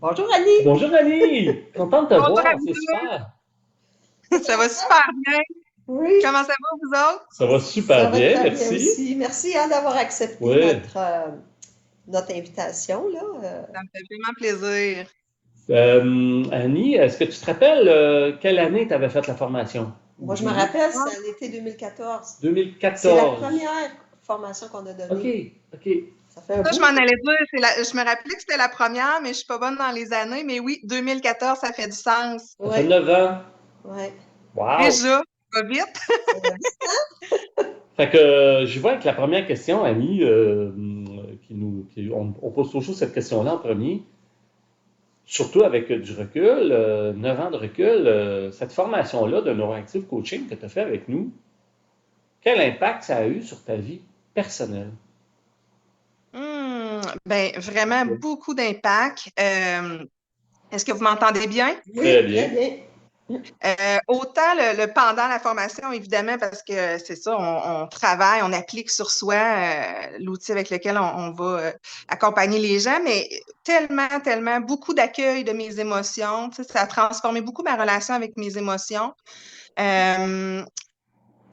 Bonjour Annie! Bonjour Annie! Content de te Bonjour voir, c'est Abdou, super. ça va super bien. Oui, Comment ça va vous autres? Ça va ça super va bien, très bien merci. aussi. Merci d'avoir accepté Oui. notre invitation, là. Ça me fait vraiment plaisir. Annie, est-ce que tu te rappelles quelle année tu avais fait la formation? Moi, Ou je me juillet? rappelle, Ah, c'est l'été 2014. C'est la 2014. première formation qu'on a OK, donnée. OK. Ça fait un ça, je bout, m'en ça. allais dire, je me rappelais que c'était la première, mais je suis pas bonne dans les années. Mais oui, 2014, ça fait du sens. Ça fait Oui, 9 ans. oui. Wow! Déjà, pas vite. Ouais. Fait que je vois avec la première question, Annie, on pose toujours cette question-là en premier. Surtout avec du recul, 9 ans de recul, cette formation-là de Neuroactive Coaching que tu as fait avec nous, quel impact ça a eu sur ta vie personnelle? Ben, vraiment Oui. beaucoup d'impact. Est-ce que vous m'entendez bien? Très Oui, très bien. bien. Autant le pendant la formation, évidemment, parce que c'est ça, on travaille, on applique sur soi l'outil avec lequel on va accompagner les gens, mais tellement, tellement, beaucoup d'accueil de mes émotions. Tu sais, ça a transformé beaucoup ma relation avec mes émotions. Euh,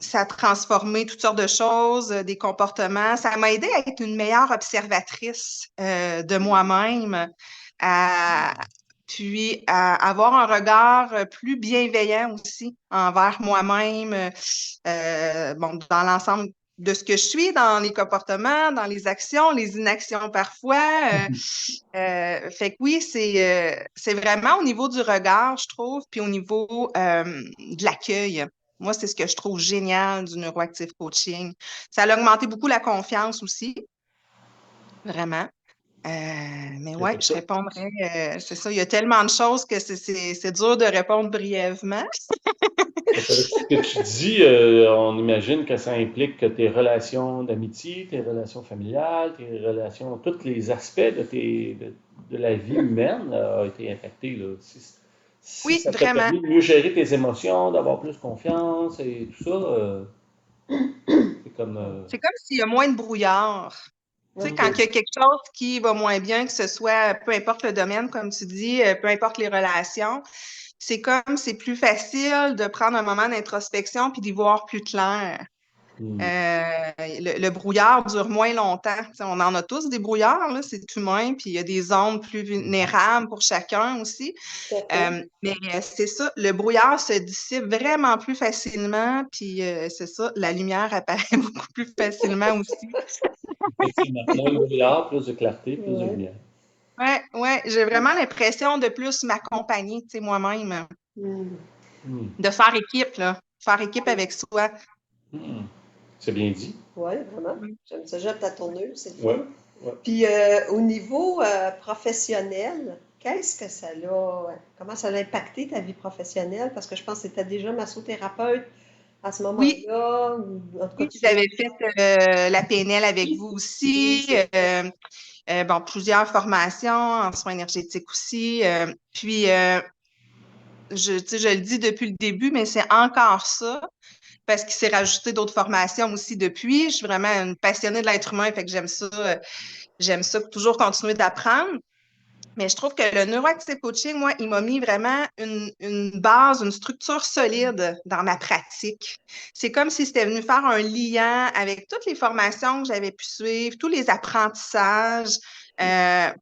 Ça a transformé toutes sortes de choses, des comportements. Ça m'a aidé à être une meilleure observatrice de moi-même, à, puis à avoir un regard plus bienveillant aussi envers moi-même, bon, dans l'ensemble de ce que je suis, dans les comportements, dans les actions, les inactions parfois. Fait que oui, c'est vraiment au niveau du regard, je trouve, puis au niveau de l'accueil. Moi, c'est ce que je trouve génial du neuroactive coaching. Ça a augmenté beaucoup la confiance aussi, vraiment. Euh, mais ouais, je Ça, répondrais, c'est ça, il y a tellement de choses que c'est dur de répondre brièvement. avec ce que tu dis, on imagine que ça implique que tes relations d'amitié, tes relations familiales, tes relations, tous les aspects de la vie humaine ont été impactés, là. Si Oui, ça t'a vraiment. permis de mieux gérer tes émotions, d'avoir plus confiance et tout ça, c'est comme... C'est comme s'il y a moins de brouillard. Tu sais, quand OK. il y a quelque chose qui va moins bien, que ce soit, peu importe le domaine, comme tu dis, peu importe les relations, c'est comme c'est plus facile de prendre un moment d'introspection puis d'y voir plus clair. hmm. Le brouillard dure moins longtemps. Tu sais, on en a tous des brouillards, là, c'est humain, puis il y a des zones plus vulnérables pour chacun aussi. Tout à fait. Mais c'est ça, le brouillard se dissipe vraiment plus facilement, puis c'est ça, la lumière apparaît beaucoup plus facilement aussi. Effectivement. Moins de brouillard, plus de clarté, plus de Ouais. lumière. Ouais, ouais, j'ai vraiment l'impression de plus m'accompagner, tu sais, moi-même, Hmm. Hmm. de faire équipe, là, faire équipe avec soi. Hmm. C'est bien dit. Oui, vraiment. Mm. J'aime ça. J'aime ta tournure, c'est le Ouais. fun. Ouais. Puis au niveau professionnel, qu'est-ce que ça l'a, comment ça a impacté ta vie professionnelle? Parce que je pense que tu étais déjà massothérapeute à ce Oui, moment-là, ou en tout cas oui, tu faisais. j'avais fait la PNL avec vous Oui, aussi. c'est ça. Bon, plusieurs formations en soins énergétiques aussi. Puis, tu sais, je le dis depuis le début, mais c'est encore ça parce qu'il s'est rajouté d'autres formations aussi depuis. Je suis vraiment une passionnée de l'être humain, fait que j'aime ça toujours continuer d'apprendre. Mais je trouve que le neuroactive coaching, moi, il m'a mis vraiment une base, une structure solide dans ma pratique. C'est comme si c'était venu faire un lien avec toutes les formations que j'avais pu suivre, tous les apprentissages,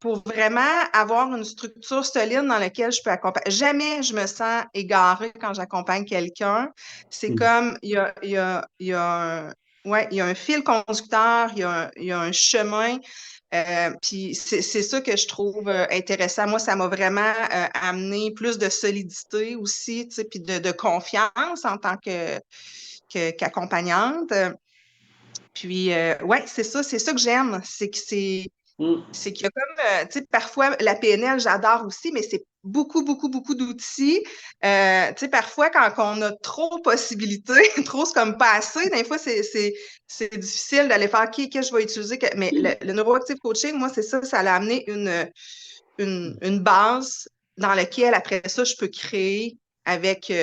pour vraiment avoir une structure solide dans laquelle je peux accompagner. Jamais je me sens égarée quand j'accompagne quelqu'un. C'est Hmm. comme, il y a ouais, il y a un fil conducteur, il y a un chemin puis c'est ça que je trouve intéressant. Moi, ça m'a vraiment amené plus de solidité aussi, tu sais, puis de confiance en tant qu'accompagnante. Puis, ouais, c'est ça que j'aime. Hmm. C'est qu'il y a comme, tu sais, parfois, la PNL, j'adore aussi, mais c'est beaucoup, beaucoup, beaucoup d'outils. Tu sais, parfois, quand on a trop de possibilités, trop, c'est comme pas assez, des fois, c'est difficile d'aller faire, OK, qu'est-ce que je vais utiliser? Mais le neuroactive coaching, moi, c'est ça, ça l'a amené une base dans laquelle, après ça, je peux créer. avec, tu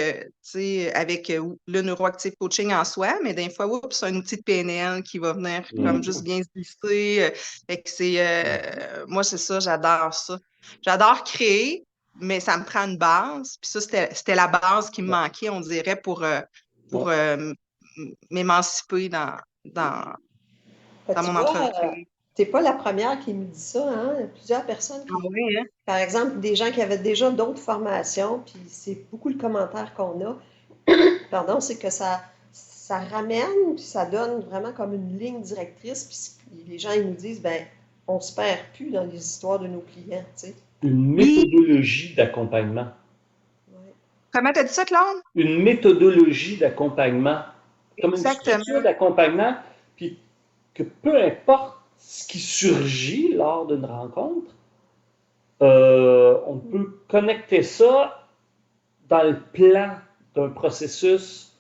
sais, avec le neuroactive coaching en soi, mais des fois, oups, c'est un outil de PNL qui va venir comme juste bien se glisser. Fait que moi, c'est ça, j'adore ça. J'adore créer, mais ça me prend une base. Puis ça, c'était la base qui me manquait, on dirait, pour m'émanciper dans Tu mon vois, entreprise. t'es pas la première qui me dit ça, hein? Il y a plusieurs personnes Ah qui, oui, hein? par exemple, des gens qui avaient déjà d'autres formations, puis c'est beaucoup le commentaire qu'on a, pardon, c'est que ça ramène, puis ça donne vraiment comme une ligne directrice, puis les gens, ils nous disent, ben, on se perd plus dans les histoires de nos clients, tu sais. Une Oui, méthodologie d'accompagnement. Ouais. comment t'as dit ça, Claude? Une méthodologie d'accompagnement, comme une structure Exactement. d'accompagnement, puis que peu importe ce qui surgit lors d'une rencontre, on peut connecter ça dans le plan d'un processus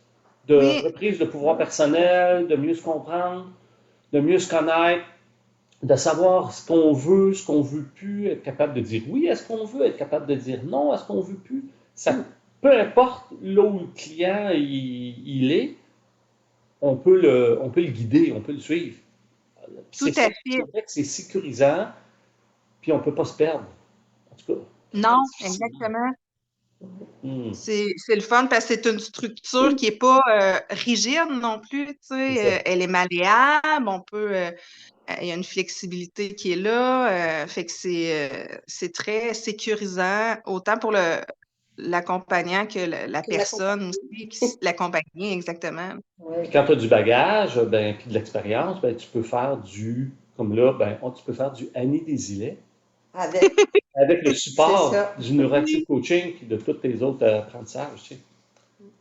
de Oui, reprise de pouvoir personnel, de mieux se comprendre, de mieux se connaître, de savoir ce qu'on veut plus, être capable de dire oui à ce qu'on veut, être capable de dire non à ce qu'on veut plus. Ça, peu importe là où le client il est, on peut le guider, on peut le suivre. tout à C'est fait. vrai que c'est sécurisant, puis on ne peut pas se perdre. En tout cas, très Non, difficilement. exactement. Hmm, C'est le fun parce que c'est une structure qui n'est pas rigide non plus, tu c'est ça. sais. Elle est malléable, il y a une flexibilité qui est là, fait que c'est très sécurisant, autant pour l'accompagnant que la Que la personne compagnie. aussi, l'accompagné, exactement. Puis Oui, quand tu as du bagage, ben, puis de l'expérience, ben, tu peux faire comme là, ben, tu peux faire du Annie Desilets avec, avec le c'est support ça. du Neuroactive Oui, Coaching puis de tous tes autres apprentissages. Tu sais.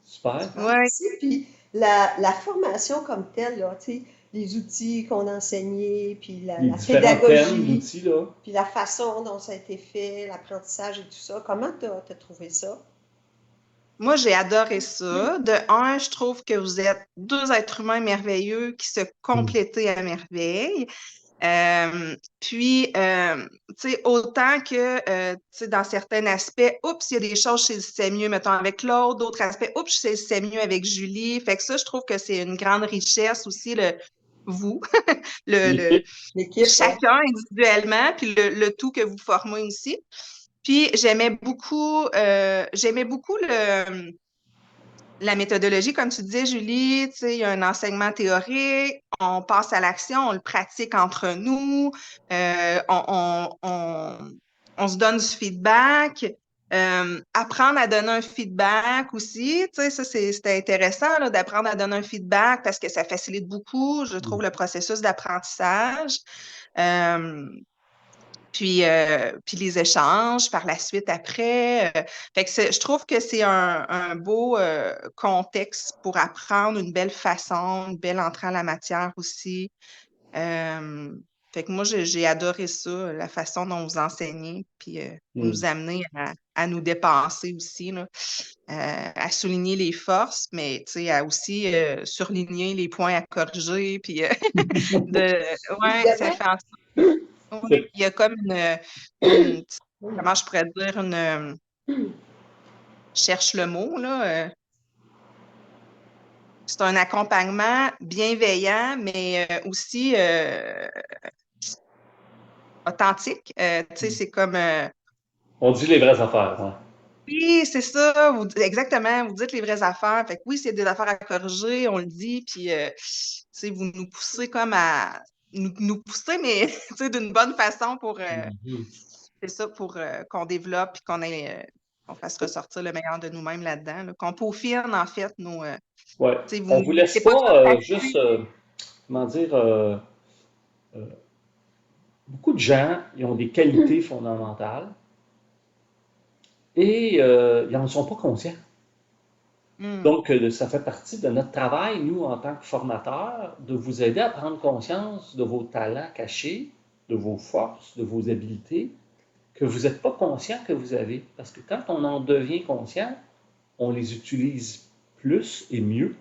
Super. Super. oui, Merci. Puis la formation comme telle, là, tu sais, les outils qu'on a enseignés, puis Les la différents thèmes pédagogie, d'outils, là. puis la façon dont ça a été fait, l'apprentissage et tout ça, comment t'as trouvé ça? moi, j'ai adoré ça. De un, je trouve que vous êtes deux êtres humains merveilleux qui se Hmm. complètent à merveille. Puis, tu sais, autant que, tu sais, dans certains aspects, oups, il y a des choses chez c'est mieux, mettons, avec l'autre, d'autres aspects, oups, c'est mieux avec Julie. Fait que ça, je trouve que c'est une grande richesse aussi, vous, le L'équipe. L'équipe, ouais. chacun individuellement, puis le tout que vous formez aussi. Puis, j'aimais beaucoup la méthodologie, comme tu disais, Julie, tu sais, il y a un enseignement théorique, on passe à l'action, on le pratique entre nous, euh, on, on, on, on se donne du feedback. Apprendre à donner un feedback aussi, tu sais, ça c'était intéressant là, d'apprendre à donner un feedback parce que ça facilite beaucoup, je trouve, le processus d'apprentissage. Euh, puis les échanges par la suite après. Fait que je trouve que c'est un beau contexte pour apprendre une belle façon, une belle entrée en la matière aussi. Euh, fait que moi, j'ai adoré ça, la façon dont vous enseignez, puis vous nous Hmm. amenez à nous dépasser aussi, là, à souligner les forces, mais tu sais, à aussi surligner les points à corriger, puis de, ouais, ça Évidemment. fait en oui, C'est- il y a comme comment je pourrais dire, je cherche le mot, là. C'est un accompagnement bienveillant, mais aussi authentique. Tu sais, c'est comme, On dit les vraies affaires. Ouais. oui, c'est ça, exactement, vous dites les vraies affaires. Fait que oui, s'il y a des affaires à corriger, on le dit, puis, tu sais, vous nous poussez comme à nous pousser, mais tu sais, d'une bonne façon pour, Mhm. c'est ça, pour qu'on développe et qu'on fasse ressortir le meilleur de nous-mêmes là-dedans, là. Qu'on peaufine, en fait, Ouais. tu sais, vous On ne vous nous laisse laissez pas pas tout passer. juste, comment dire, euh, beaucoup de gens, ils ont des qualités fondamentales et ils n'en sont pas conscients. Hmm. Donc, ça fait partie de notre travail, nous, en tant que formateurs, de vous aider à prendre conscience de vos talents cachés, de vos forces, de vos habiletés, que vous n'êtes pas conscient que vous avez. Parce que quand on en devient conscient, on les utilise plus et mieux.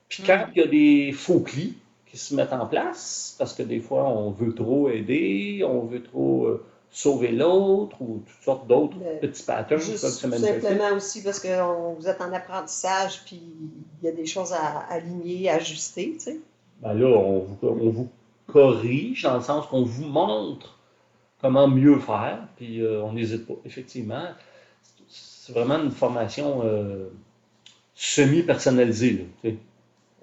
Puis quand Hmm. il y a des faux qui se mettent en place, parce que des fois, on veut trop aider, on veut trop sauver l'autre ou toutes sortes d'autres Mais petits patterns qui peuvent se juste manifester? simplement aussi parce que vous êtes en apprentissage, puis il y a des choses à aligner, à ajuster, tu sais. Ben là, on vous corrige dans le sens qu'on vous montre comment mieux faire, puis on n'hésite pas. Effectivement, c'est vraiment une formation semi-personnalisée, là, tu sais.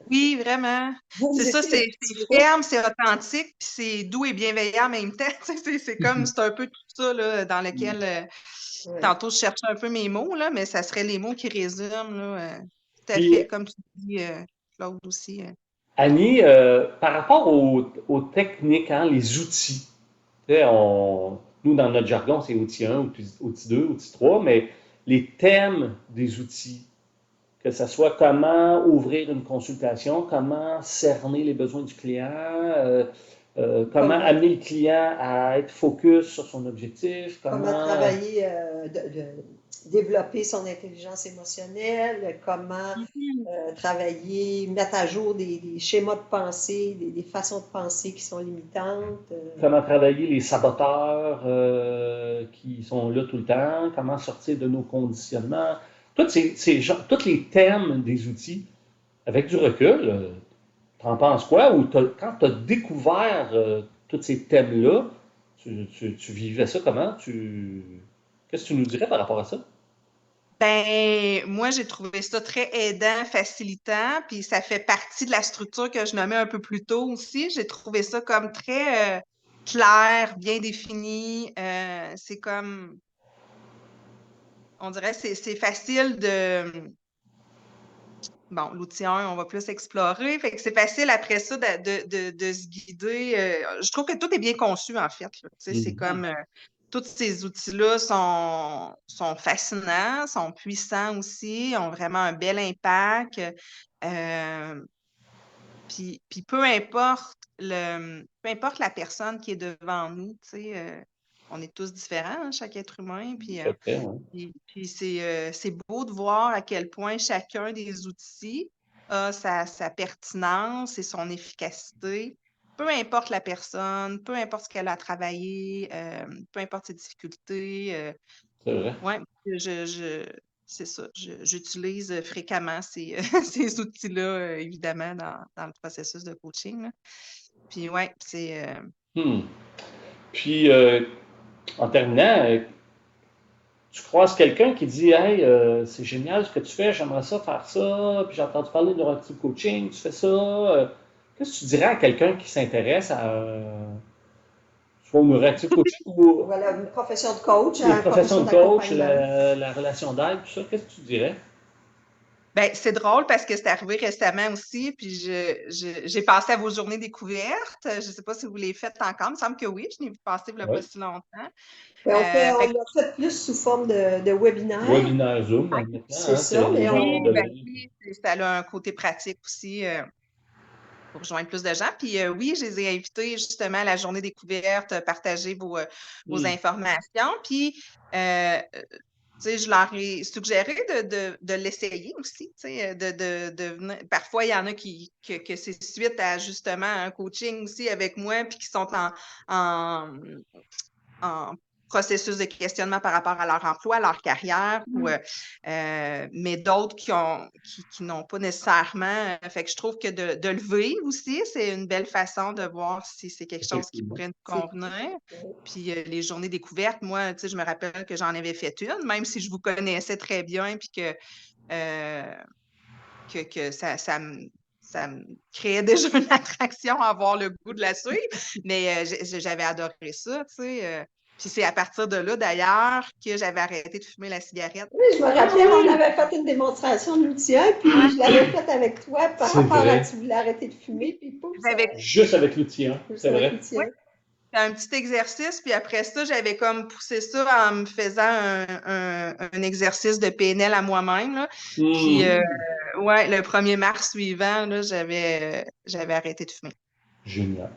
Oui, vraiment. Vous C'est ça, étiez le c'est petit c'est groupe. ferme, c'est authentique, puis c'est doux et bienveillant en même temps. Tu sais, c'est un peu tout ça là, dans lequel Ouais. tantôt je cherchais un peu mes mots, là, mais ça serait les mots qui résument là, tout à Puis, fait, comme tu dis, Claude aussi. Annie, par rapport aux techniques, hein, les outils, tu sais, nous, dans notre jargon, c'est outil 1, outil 2, outil 3, mais les thèmes des outils, que ce soit comment ouvrir une consultation, comment cerner les besoins du client, comment Comment, amener le client à être focus sur son objectif, comment comment... travailler, développer son intelligence émotionnelle, comment Mhm. travailler, mettre à jour des schémas de pensée, des façons de penser qui sont limitantes. Comment travailler les saboteurs qui sont là tout le temps, comment sortir de nos conditionnements. Tous les thèmes des outils, avec du recul, t'en penses quoi? Ou quand tu as découvert tous ces thèmes-là, tu vivais ça comment? Qu'est-ce que tu nous dirais par rapport à ça? Ben, moi, j'ai trouvé ça très aidant, facilitant, puis ça fait partie de la structure que je nommais un peu plus tôt aussi. J'ai trouvé ça comme très clair, bien défini. C'est comme, on dirait, c'est facile de, bon, l'outil 1, on va plus explorer. Fait que c'est facile après ça de se guider. Je trouve que tout est bien conçu, en fait, là. Tu sais, c'est Mhm. comme tous ces outils-là sont fascinants, sont puissants aussi, ont vraiment un bel impact. Euh, puis peu importe la personne qui est devant nous, tu sais, on est tous différents, hein, chaque être humain. Tout à fait, ouais. Puis c'est beau de voir à quel point chacun des outils a sa pertinence et son efficacité. Peu importe la personne, peu importe ce qu'elle a travaillé, peu importe ses difficultés. C'est vrai. Ouais, c'est ça. J'utilise fréquemment ces outils-là, évidemment, dans le processus de coaching, là. Puis ouais, Hmm. Puis, en terminant, tu croises quelqu'un qui dit Hey, c'est génial ce que tu fais, j'aimerais ça faire ça, puis j'ai entendu parler de neuroactive coaching, tu fais ça. Qu'est-ce que tu dirais à quelqu'un qui s'intéresse à soit au neuroactive coaching ou Voilà, une profession de coach, la une profession profession de coach, d'accompagnement. la relation d'aide, tout ça? Qu'est-ce que tu dirais? ben, c'est drôle parce que c'est arrivé récemment aussi, puis j'ai passé à vos journées découvertes. Je ne sais pas si vous les faites encore, il me semble que oui, je n'ai vu passer il n'y a pas Oui. si longtemps. Ben, on Fait que l'a fait plus sous forme de webinaire, Webinaire Zoom, maintenant, c'est hein, ça, c'est mais les gens oui, de ben oui, ça a un côté pratique aussi. Pour rejoindre plus de gens. Puis oui, je les ai invités justement à la journée découverte, partager vos Hmm. informations. Puis, tu sais, je leur ai suggéré de l'essayer aussi. Tu sais, parfois, il y en a que c'est suite à justement un coaching aussi avec moi, puis qui sont en, en processus de questionnement par rapport à leur emploi, à leur carrière, mais d'autres qui n'ont pas nécessairement. Fait que je trouve que de le vivre aussi, c'est une belle façon de voir si c'est quelque chose qui Effectivement. pourrait nous c'est convenir. Puis les journées découvertes, moi, tu sais, je me rappelle que j'en avais fait une, même si je vous connaissais très bien, puis euh, que ça me créait déjà une attraction à avoir le goût de la suivre. Mais j'avais adoré ça, tu sais. Puis c'est à partir de là, d'ailleurs, que j'avais arrêté de fumer la cigarette. Oui, je me rappelais, on avait fait une démonstration de l'outil 1, puis Ouais, je l'avais faite avec toi par C'est rapport à vrai. tu voulais arrêter de fumer, puis pouf, ça, j'avais Juste avec l'outil, hein, juste c'est avec vrai. l'outil ouais, 1. fait un petit exercice, puis après ça, j'avais comme poussé ça en me faisant un exercice de PNL à moi-même, là. Puis, Hmm. ouais, le 1er mars suivant, là, j'avais arrêté de fumer. Génial.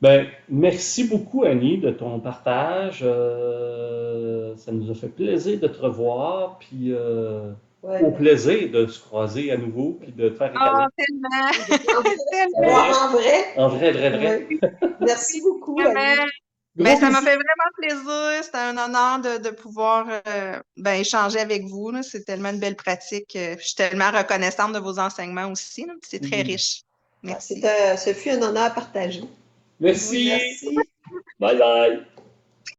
Ben, merci beaucoup, Annie, de ton partage. Ça nous a fait plaisir de te revoir, puis au Ouais. plaisir de se croiser à nouveau, puis de te faire des câlins. Oh, tellement, En vrai, En tellement. vrai, voir en vrai. en vrai, vrai, vrai. Oui. Merci beaucoup, Annie. Vraiment. Ben, Gros ça m'a bisous. fait vraiment plaisir. C'était un honneur de pouvoir échanger avec vous, là. C'est tellement une belle pratique. Je suis tellement reconnaissante de vos enseignements aussi, là. C'est très Mhm. riche. Ah, Merci. ce fut un honneur partagé. Merci. Merci. Bye bye.